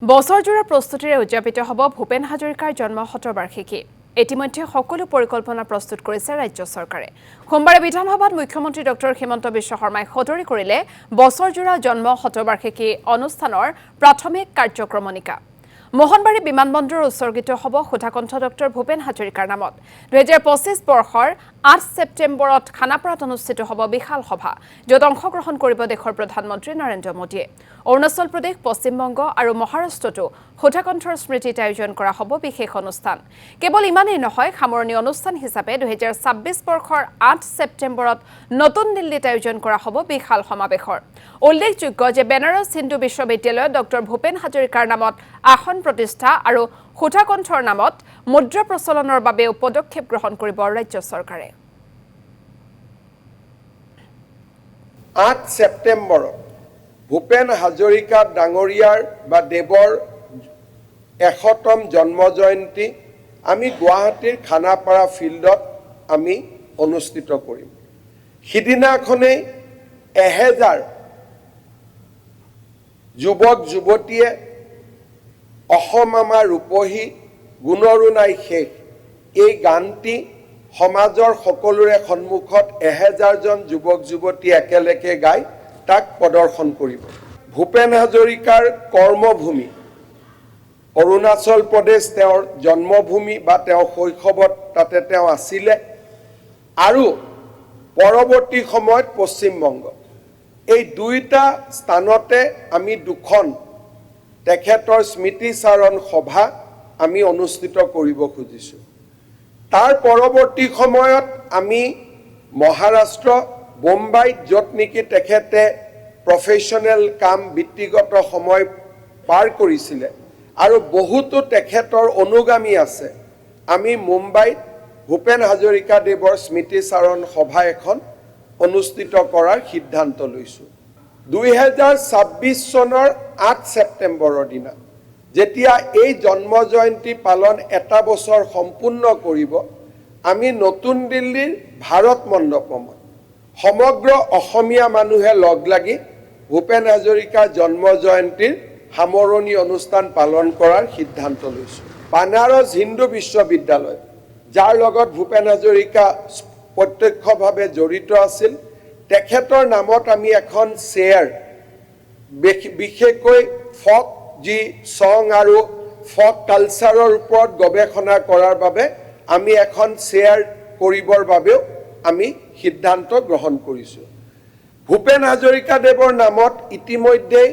বছৰজোৰা প্ৰস্তুতিৰে উদযাপিত হ'ব ভূপেন হাজৰিকাৰ জন্ম শতবাৰ্ষিকী। ইতিমধ্যে সকলো পৰিকল্পনা প্ৰস্তুত কৰিছে ৰাজ্য চৰকাৰে। সোমবাৰে বিধানসভাত মুখ্যমন্ত্ৰী ডক্টৰ হিমন্ত বিশ্ব শৰ্মাই সদৰি কৰিলে বছৰজোৰা জন্ম শতবাৰ্ষিকী অনুষ্ঠানৰ প্ৰাথমিক কাৰ্যক্ৰমণিকা। মোহনবাৰী বিমানবন্দৰ উৎসৰ্গিত হ'ব সুধাকণ্ঠ ডক্টৰ ভূপেন হাজৰিকাৰ নামত। 2025 বৰ্ষৰ 8 ছেপ্টেম্বৰত খানাপাৰাত অনুষ্ঠিত হ'ব বিশাল সভা, য'ত অংশগ্ৰহণ কৰিব দেশৰ প্ৰধানমন্ত্ৰী নৰেন্দ্ৰ মোদীয়ে। অৰুণাচল প্ৰদেশ, পশ্চিমবংগ আৰু মহাৰাষ্ট্ৰতো সুধাকণ্ঠৰ স্মৃতিত আয়োজন কৰা হ'ব বিশেষ অনুষ্ঠান। কেৱল ইমানেই নহয়, সামৰণি অনুষ্ঠান হিচাপে 2026 বৰ্ষৰ 8 ছেপ্টেম্বৰত নতুন দিল্লীত আয়োজন কৰা হ'ব বিশাল সমাৱেশৰ। উল্লেখযোগ্য যে বেনাৰস হিন্দু বিশ্ববিদ্যালয়ত ডক্টৰ ভূপেন হাজৰিকাৰ নামত আসন প্ৰতিষ্ঠা আৰু সুধাকণ্ঠৰ নামত মুদ্ৰা প্ৰচলনৰ বাবেও পদক্ষেপ গ্ৰহণ কৰিব ৰাজ্য চৰকাৰে। 8 ছেপ্টেম্বৰত ভূপেন হাজৰিকা ডাঙৰীয়াৰ বা দেৱৰ 100তম জন্ম জয়ন্তী আমি গুৱাহাটীৰ খানাপাৰা ফিল্ডত আমি অনুষ্ঠিত কৰিম। সিদিনাখনেই 1000 যুৱক যুৱতীয়ে অসম আমাৰ ৰূপহী গুণৰো নাই শেষ এই গানটি সমাজৰ সকলোৰে সন্মুখত 1000জন যুৱক যুৱতী একেলগে গাই তাক প্ৰদৰ্শন কৰিব। ভূপেন হাজৰিকাৰ কৰ্মভূমি অৰুণাচল প্ৰদেশ, তেওঁৰ জন্মভূমি বা তেওঁৰ শৈশৱত তাতে তেওঁ আছিলে, আৰু পৰৱৰ্তী সময়ত পশ্চিমবংগ। এই দুইটা স্থানতে আমি দুখন তেখেতৰ স্মৃতিচাৰণ সভা আমি অনুষ্ঠিত কৰিব খুজিছোঁ। তাৰ পৰৱৰ্তী সময়ত আমি মহাৰাষ্ট্ৰ, বোম্বাইত, য'ত নেকি তেখেতে প্ৰফেশ্যনেল কাম বৃত্তিগত সময় পাৰ কৰিছিলে আৰু বহুতো তেখেতৰ অনুগামী আছে, আমি মুম্বাইত ভূপেন হাজৰিকা দেৱৰ স্মৃতিচাৰণ সভা এখন অনুষ্ঠিত কৰাৰ সিদ্ধান্ত লৈছোঁ। 2026 চনৰ 8 ছেপ্টেম্বৰৰ দিনা যেতিয়া এই জন্ম জয়ন্তী পালন এটা বছৰ সম্পূৰ্ণ কৰিব, আমি নতুন দিল্লীৰ ভাৰত মণ্ডপমত সমগ্ৰ অসমীয়া মানুহে লগ লাগি ভূপেন হাজৰিকাৰ জন্ম জয়ন্তীৰ সামৰণি অনুষ্ঠান পালন কৰাৰ সিদ্ধান্ত লৈছোঁ। বানাৰস হিন্দু বিশ্ববিদ্যালয়, যাৰ লগত ভূপেন হাজৰিকা প্ৰত্যক্ষভাৱে জড়িত আছিল, তেখেতৰ নামত আমি এখন চেয়াৰ, বিশেষকৈ ফক যি ছং আৰু ফক কালচাৰৰ ওপৰত গৱেষণা কৰাৰ বাবে আমি এখন চেয়াৰ কৰিবৰ বাবেও আমি সিদ্ধান্ত গ্ৰহণ কৰিছোঁ। ভূপেন হাজৰিকা দেৱৰ নামত ইতিমধ্যেই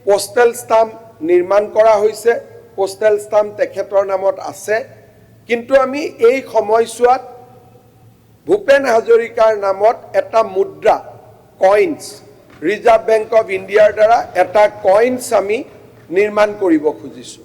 পোষ্টেল ষ্টাম্প নিৰ্মাণ কৰা হৈছে, পোষ্টেল ষ্টাম্প তেখেতৰ নামত আছে, কিন্তু আমি এই সময়ছোৱাত ভূপেন হাজৰিকাৰ নামত এটা মুদ্ৰা, কইনছ, ৰিজাৰ্ভ বেংক অফ ইণ্ডিয়াৰ দ্বাৰা এটা কইনছ আমি নিৰ্মাণ কৰিব খুজিছোঁ।